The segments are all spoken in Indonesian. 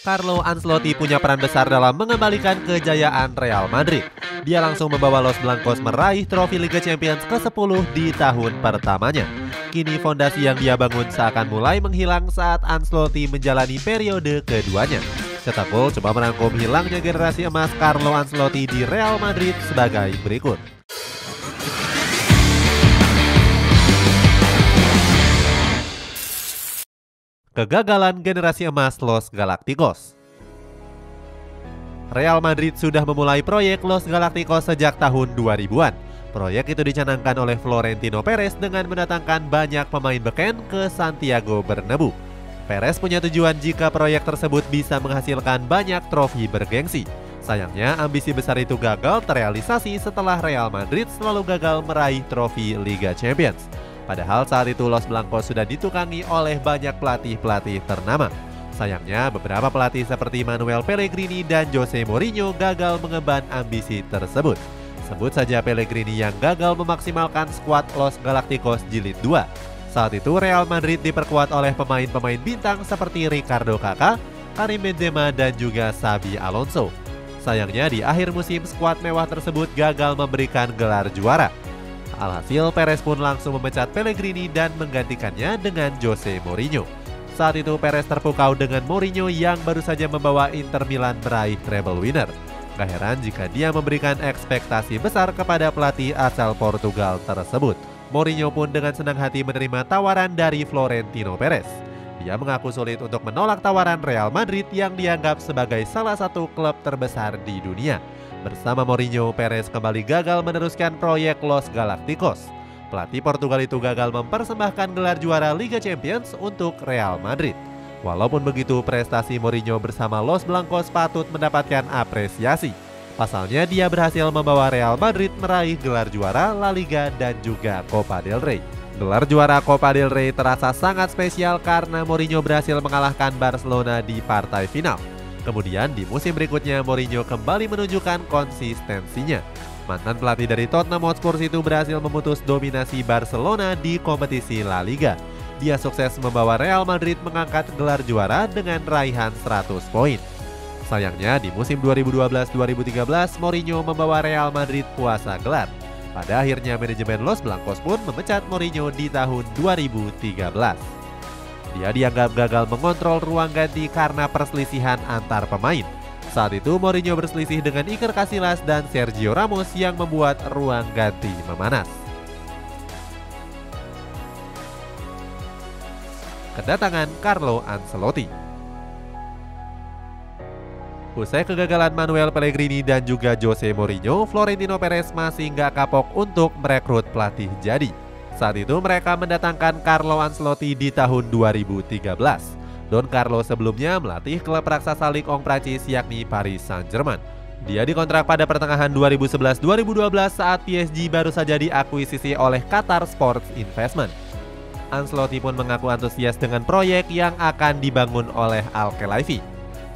Carlo Ancelotti punya peran besar dalam mengembalikan kejayaan Real Madrid. Dia langsung membawa Los Blancos meraih trofi Liga Champions ke-10 di tahun pertamanya. Kini fondasi yang dia bangun seakan mulai menghilang saat Ancelotti menjalani periode keduanya. Cetak Gol coba merangkum hilangnya generasi emas Carlo Ancelotti di Real Madrid sebagai berikut. Kegagalan generasi emas Los Galacticos. Real Madrid sudah memulai proyek Los Galacticos sejak tahun 2000-an. Proyek itu dicanangkan oleh Florentino Perez dengan mendatangkan banyak pemain beken ke Santiago Bernabeu. Perez punya tujuan jika proyek tersebut bisa menghasilkan banyak trofi bergengsi. Sayangnya ambisi besar itu gagal terrealisasi setelah Real Madrid selalu gagal meraih trofi Liga Champions. Padahal saat itu Los Blancos sudah ditukangi oleh banyak pelatih-pelatih ternama. Sayangnya beberapa pelatih seperti Manuel Pellegrini dan Jose Mourinho gagal mengemban ambisi tersebut. Sebut saja Pellegrini yang gagal memaksimalkan skuad Los Galacticos Jilid 2. Saat itu Real Madrid diperkuat oleh pemain-pemain bintang seperti Ricardo Kakak, Karim Benzema dan juga Xabi Alonso. Sayangnya di akhir musim skuad mewah tersebut gagal memberikan gelar juara. Alhasil Perez pun langsung memecat Pellegrini dan menggantikannya dengan Jose Mourinho. Saat itu Perez terpukau dengan Mourinho yang baru saja membawa Inter Milan meraih treble winner. Gak heran jika dia memberikan ekspektasi besar kepada pelatih asal Portugal tersebut. Mourinho pun dengan senang hati menerima tawaran dari Florentino Perez. Dia mengaku sulit untuk menolak tawaran Real Madrid yang dianggap sebagai salah satu klub terbesar di dunia. Bersama Mourinho, Perez kembali gagal meneruskan proyek Los Galacticos. Pelatih Portugal itu gagal mempersembahkan gelar juara Liga Champions untuk Real Madrid. Walaupun begitu, prestasi Mourinho bersama Los Blancos patut mendapatkan apresiasi. Pasalnya dia berhasil membawa Real Madrid meraih gelar juara La Liga dan juga Copa del Rey. Gelar juara Copa del Rey terasa sangat spesial karena Mourinho berhasil mengalahkan Barcelona di partai final. Kemudian di musim berikutnya Mourinho kembali menunjukkan konsistensinya. Mantan pelatih dari Tottenham Hotspur itu berhasil memutus dominasi Barcelona di kompetisi La Liga. Dia sukses membawa Real Madrid mengangkat gelar juara dengan raihan 100 poin. Sayangnya di musim 2012-2013 Mourinho membawa Real Madrid puasa gelar. Pada akhirnya manajemen Los Blancos pun memecat Mourinho di tahun 2013. Dia dianggap gagal mengontrol ruang ganti karena perselisihan antar pemain. Saat itu Mourinho berselisih dengan Iker Casillas dan Sergio Ramos yang membuat ruang ganti memanas. Kedatangan Carlo Ancelotti. Usai kegagalan Manuel Pellegrini dan juga Jose Mourinho, Florentino Perez masih nggak kapok untuk merekrut pelatih jadi. Saat itu mereka mendatangkan Carlo Ancelotti di tahun 2013. Don Carlo sebelumnya melatih klub raksasa Ligue 1 Prancis yakni Paris Saint-Germain. Dia dikontrak pada pertengahan 2011-2012 saat PSG baru saja diakuisisi oleh Qatar Sports Investment. Ancelotti pun mengaku antusias dengan proyek yang akan dibangun oleh Al-Khelaifi.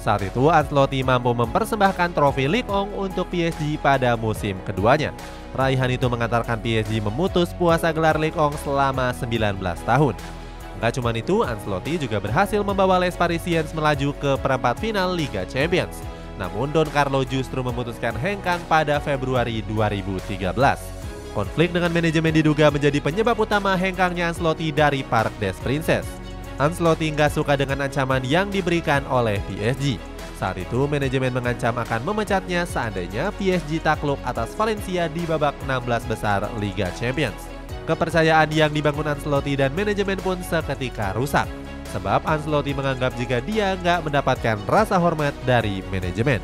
Saat itu Ancelotti mampu mempersembahkan trofi Ligue 1 untuk PSG pada musim keduanya. Raihan itu mengantarkan PSG memutus puasa gelar Ligue 1 selama 19 tahun. Gak cuma itu, Ancelotti juga berhasil membawa Les Parisiens melaju ke perempat final Liga Champions. Namun Don Carlo justru memutuskan hengkang pada Februari 2013. Konflik dengan manajemen diduga menjadi penyebab utama hengkangnya Ancelotti dari Parc des Princes. Ancelotti nggak suka dengan ancaman yang diberikan oleh PSG. Saat itu manajemen mengancam akan memecatnya seandainya PSG takluk atas Valencia di babak 16 besar Liga Champions. Kepercayaan yang dibangun Ancelotti dan manajemen pun seketika rusak. Sebab Ancelotti menganggap jika dia nggak mendapatkan rasa hormat dari manajemen.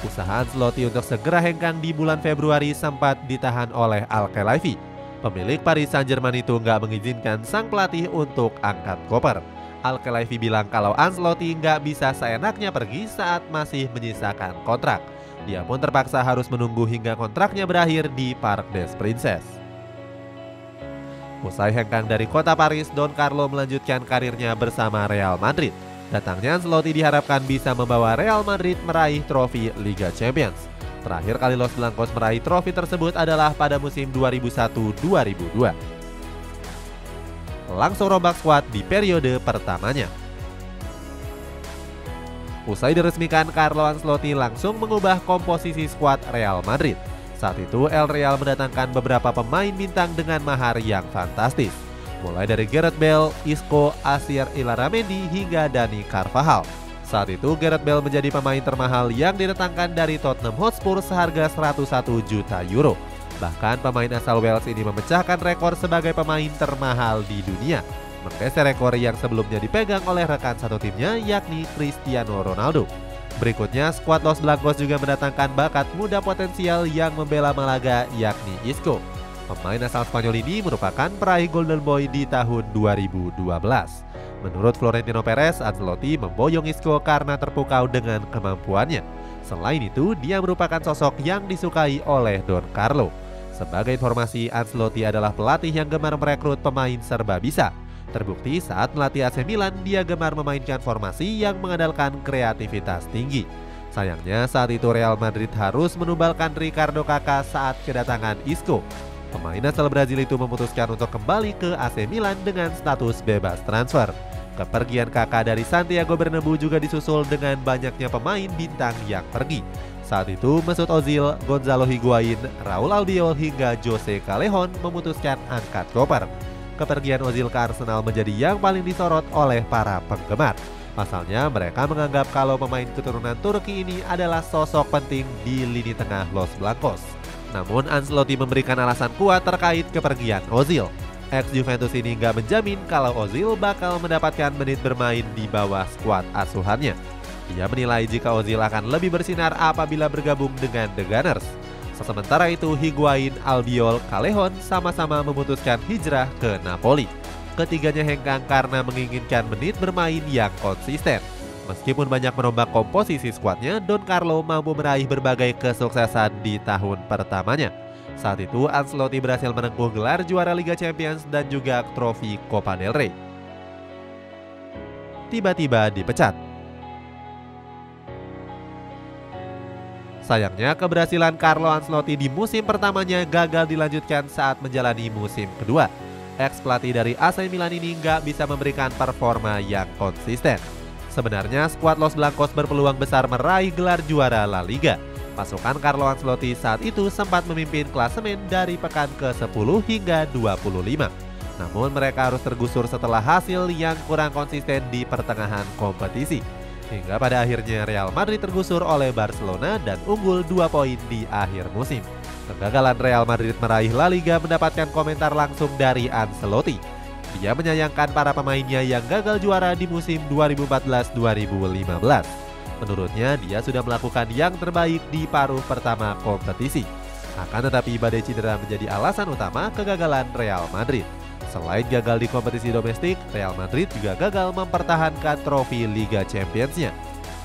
Usaha Ancelotti untuk segera hengkang di bulan Februari sempat ditahan oleh Al-Khelaifi. Pemilik Paris Saint-Germain itu nggak mengizinkan sang pelatih untuk angkat koper. Al-Khelaifi bilang kalau Ancelotti nggak bisa seenaknya pergi saat masih menyisakan kontrak. Dia pun terpaksa harus menunggu hingga kontraknya berakhir di Parc des Princes. Usai hengkang dari kota Paris, Don Carlo melanjutkan karirnya bersama Real Madrid. Datangnya Ancelotti diharapkan bisa membawa Real Madrid meraih trofi Liga Champions. Terakhir kali Los Blancos meraih trofi tersebut adalah pada musim 2001-2002. Langsung rombak skuad di periode pertamanya. Usai diresmikan, Carlo Ancelotti langsung mengubah komposisi skuad Real Madrid. Saat itu El Real mendatangkan beberapa pemain bintang dengan mahar yang fantastis. Mulai dari Gareth Bale, Isco, Asier Ilarramendi hingga Dani Carvajal. Saat itu Gareth Bale menjadi pemain termahal yang didatangkan dari Tottenham Hotspur seharga 101 juta euro. Bahkan pemain asal Wales ini memecahkan rekor sebagai pemain termahal di dunia, menggeser rekor yang sebelumnya dipegang oleh rekan satu timnya yakni Cristiano Ronaldo. Berikutnya, skuad Los Blancos juga mendatangkan bakat muda potensial yang membela Malaga yakni Isco. Pemain asal Spanyol ini merupakan peraih Golden Boy di tahun 2012. Menurut Florentino Perez, Ancelotti memboyong Isco karena terpukau dengan kemampuannya. Selain itu, dia merupakan sosok yang disukai oleh Don Carlo. Sebagai informasi, Ancelotti adalah pelatih yang gemar merekrut pemain serba bisa. Terbukti saat melatih AC Milan, dia gemar memainkan formasi yang mengandalkan kreativitas tinggi. Sayangnya saat itu Real Madrid harus menubalkan Ricardo Kakak saat kedatangan Isco. Pemain asal Brazil itu memutuskan untuk kembali ke AC Milan dengan status bebas transfer. Kepergian Kakak dari Santiago Bernabeu juga disusul dengan banyaknya pemain bintang yang pergi. Saat itu Mesut Ozil, Gonzalo Higuain, Raul Albiol hingga Jose Callejon memutuskan angkat koper. Kepergian Ozil ke Arsenal menjadi yang paling disorot oleh para penggemar. Pasalnya mereka menganggap kalau pemain keturunan Turki ini adalah sosok penting di lini tengah Los Blancos. Namun Ancelotti memberikan alasan kuat terkait kepergian Ozil. Ex-Juventus ini nggak menjamin kalau Ozil bakal mendapatkan menit bermain di bawah skuad asuhannya. Ia menilai jika Ozil akan lebih bersinar apabila bergabung dengan The Gunners. Sementara itu Higuain, Albiol, Callejon sama-sama memutuskan hijrah ke Napoli. Ketiganya hengkang karena menginginkan menit bermain yang konsisten. Meskipun banyak merombak komposisi skuadnya, Don Carlo mampu meraih berbagai kesuksesan di tahun pertamanya. Saat itu Ancelotti berhasil menengkuh gelar juara Liga Champions dan juga trofi Copa del Rey. Tiba-tiba dipecat. Sayangnya keberhasilan Carlo Ancelotti di musim pertamanya gagal dilanjutkan saat menjalani musim kedua. Ex-pelatih dari AC Milan ini nggak bisa memberikan performa yang konsisten. Sebenarnya skuad Los Blancos berpeluang besar meraih gelar juara La Liga. Pasukan Carlo Ancelotti saat itu sempat memimpin klasemen dari pekan ke-10 hingga 25. Namun mereka harus tergusur setelah hasil yang kurang konsisten di pertengahan kompetisi. Hingga pada akhirnya Real Madrid tergusur oleh Barcelona dan unggul 2 poin di akhir musim. Kegagalan Real Madrid meraih La Liga mendapatkan komentar langsung dari Ancelotti. Dia menyayangkan para pemainnya yang gagal juara di musim 2014-2015. Menurutnya dia sudah melakukan yang terbaik di paruh pertama kompetisi. Akan tetapi badai cedera menjadi alasan utama kegagalan Real Madrid. Selain gagal di kompetisi domestik, Real Madrid juga gagal mempertahankan trofi Liga Champions-nya.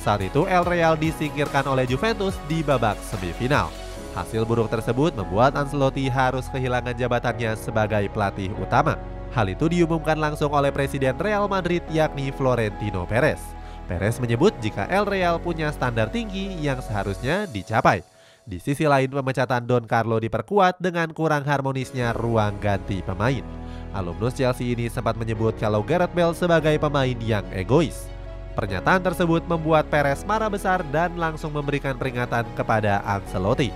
Saat itu El Real disingkirkan oleh Juventus di babak semifinal. Hasil buruk tersebut membuat Ancelotti harus kehilangan jabatannya sebagai pelatih utama. Hal itu diumumkan langsung oleh Presiden Real Madrid yakni Florentino Perez. Perez menyebut jika El Real punya standar tinggi yang seharusnya dicapai. Di sisi lain, pemecatan Don Carlo diperkuat dengan kurang harmonisnya ruang ganti pemain. Alumnus Chelsea ini sempat menyebut kalau Gareth Bale sebagai pemain yang egois. Pernyataan tersebut membuat Perez marah besar dan langsung memberikan peringatan kepada Ancelotti.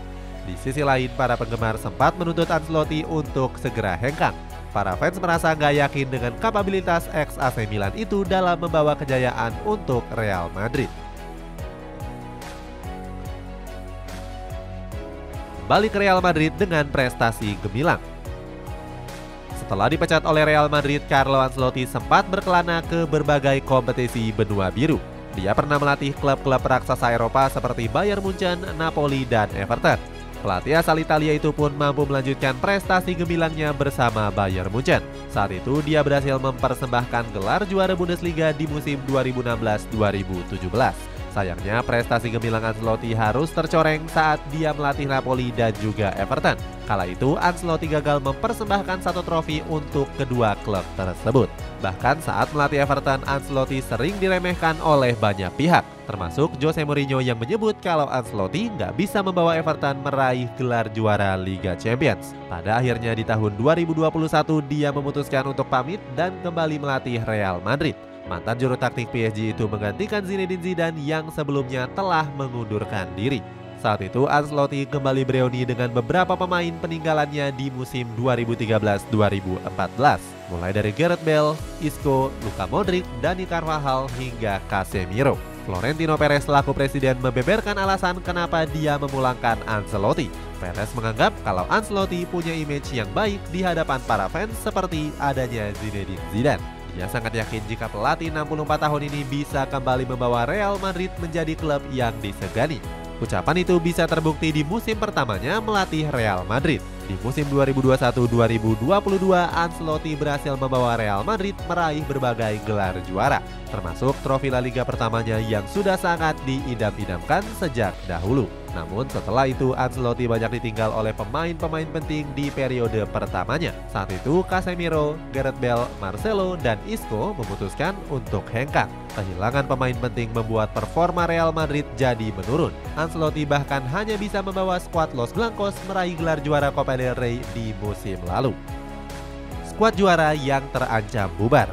Di sisi lain, para penggemar sempat menuntut Ancelotti untuk segera hengkang. Para fans merasa nggak yakin dengan kapabilitas ex AC Milan itu dalam membawa kejayaan untuk Real Madrid. Balik ke Real Madrid dengan prestasi gemilang. Setelah dipecat oleh Real Madrid, Carlo Ancelotti sempat berkelana ke berbagai kompetisi benua biru. Dia pernah melatih klub-klub raksasa Eropa seperti Bayern Munchen, Napoli, dan Everton. Pelatih asal Italia itu pun mampu melanjutkan prestasi gemilangnya bersama Bayern Munchen. Saat itu dia berhasil mempersembahkan gelar juara Bundesliga di musim 2016-2017. Sayangnya prestasi gemilang Ancelotti harus tercoreng saat dia melatih Napoli dan juga Everton. Kala itu Ancelotti gagal mempersembahkan satu trofi untuk kedua klub tersebut. Bahkan saat melatih Everton, Ancelotti sering diremehkan oleh banyak pihak. termasuk Jose Mourinho yang menyebut kalau Ancelotti nggak bisa membawa Everton meraih gelar juara Liga Champions. Pada akhirnya di tahun 2021 dia memutuskan untuk pamit dan kembali melatih Real Madrid. Mantan juru taktik PSG itu menggantikan Zinedine Zidane yang sebelumnya telah mengundurkan diri. Saat itu Ancelotti kembali bereuni dengan beberapa pemain peninggalannya di musim 2013-2014, mulai dari Gareth Bale, Isco, Luka Modric, Dani Carvajal hingga Casemiro. Florentino Perez selaku presiden membeberkan alasan kenapa dia memulangkan Ancelotti. Perez menganggap kalau Ancelotti punya image yang baik di hadapan para fans seperti adanya Zinedine Zidane. Dia sangat yakin jika pelatih 64 tahun ini bisa kembali membawa Real Madrid menjadi klub yang disegani. Ucapan itu bisa terbukti di musim pertamanya melatih Real Madrid. Di musim 2021-2022, Ancelotti berhasil membawa Real Madrid meraih berbagai gelar juara, termasuk trofi La Liga pertamanya yang sudah sangat diidam-idamkan sejak dahulu. Namun setelah itu Ancelotti banyak ditinggal oleh pemain-pemain penting di periode pertamanya. Saat itu Casemiro, Gareth Bale, Marcelo, dan Isco memutuskan untuk hengkang. Kehilangan pemain penting membuat performa Real Madrid jadi menurun. Ancelotti bahkan hanya bisa membawa skuad Los Blancos meraih gelar juara Copa del Rey di musim lalu. Skuad juara yang terancam bubar.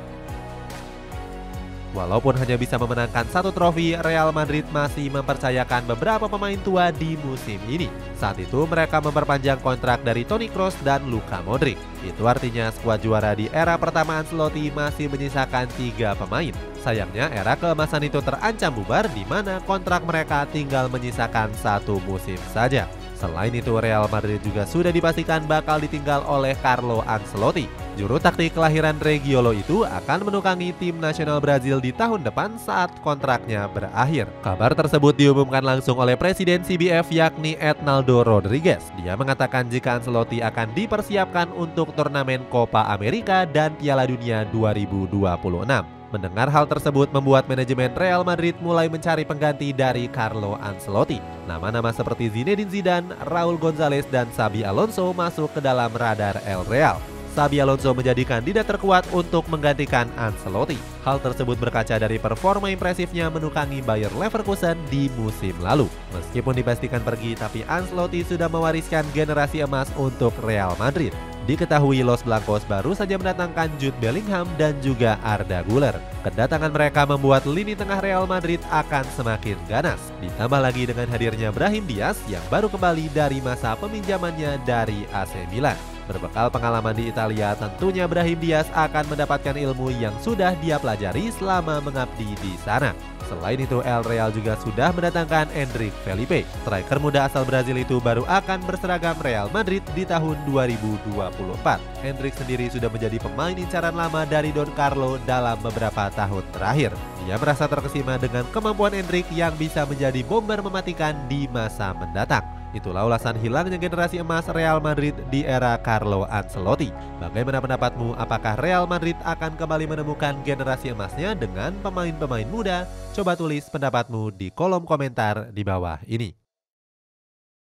Walaupun hanya bisa memenangkan satu trofi, Real Madrid masih mempercayakan beberapa pemain tua di musim ini. Saat itu mereka memperpanjang kontrak dari Toni Kroos dan Luka Modric. Itu artinya skuad juara di era pertama Ancelotti masih menyisakan 3 pemain. Sayangnya era keemasan itu terancam bubar di mana kontrak mereka tinggal menyisakan 1 musim saja. Selain itu Real Madrid juga sudah dipastikan bakal ditinggal oleh Carlo Ancelotti. Juru taktik kelahiran Regiolo itu akan menukangi tim nasional Brazil di tahun depan saat kontraknya berakhir. Kabar tersebut diumumkan langsung oleh Presiden CBF yakni Ednaldo Rodriguez. Dia mengatakan jika Ancelotti akan dipersiapkan untuk turnamen Copa America dan Piala Dunia 2026. Mendengar hal tersebut membuat manajemen Real Madrid mulai mencari pengganti dari Carlo Ancelotti. Nama-nama seperti Zinedine Zidane, Raul Gonzalez, dan Xabi Alonso masuk ke dalam radar El Real. Xabi Alonso menjadi kandidat terkuat untuk menggantikan Ancelotti. Hal tersebut berkaca dari performa impresifnya menukangi Bayer Leverkusen di musim lalu. Meskipun dipastikan pergi, tapi Ancelotti sudah mewariskan generasi emas untuk Real Madrid. Diketahui Los Blancos baru saja mendatangkan Jude Bellingham dan juga Arda Güler. Kedatangan mereka membuat lini tengah Real Madrid akan semakin ganas. Ditambah lagi dengan hadirnya Brahim Diaz yang baru kembali dari masa peminjamannya dari AC Milan. Berbekal pengalaman di Italia, tentunya Brahim Diaz akan mendapatkan ilmu yang sudah dia pelajari selama mengabdi di sana. Selain itu, El Real juga sudah mendatangkan Endrick Felipe. Striker muda asal Brazil itu baru akan berseragam Real Madrid di tahun 2024. Endrick sendiri sudah menjadi pemain incaran lama dari Don Carlo dalam beberapa tahun terakhir. Dia merasa terkesima dengan kemampuan Endrick yang bisa menjadi bomber mematikan di masa mendatang. Itulah ulasan hilangnya generasi emas Real Madrid di era Carlo Ancelotti. Bagaimana pendapatmu? Apakah Real Madrid akan kembali menemukan generasi emasnya dengan pemain-pemain muda? Coba tulis pendapatmu di kolom komentar di bawah ini.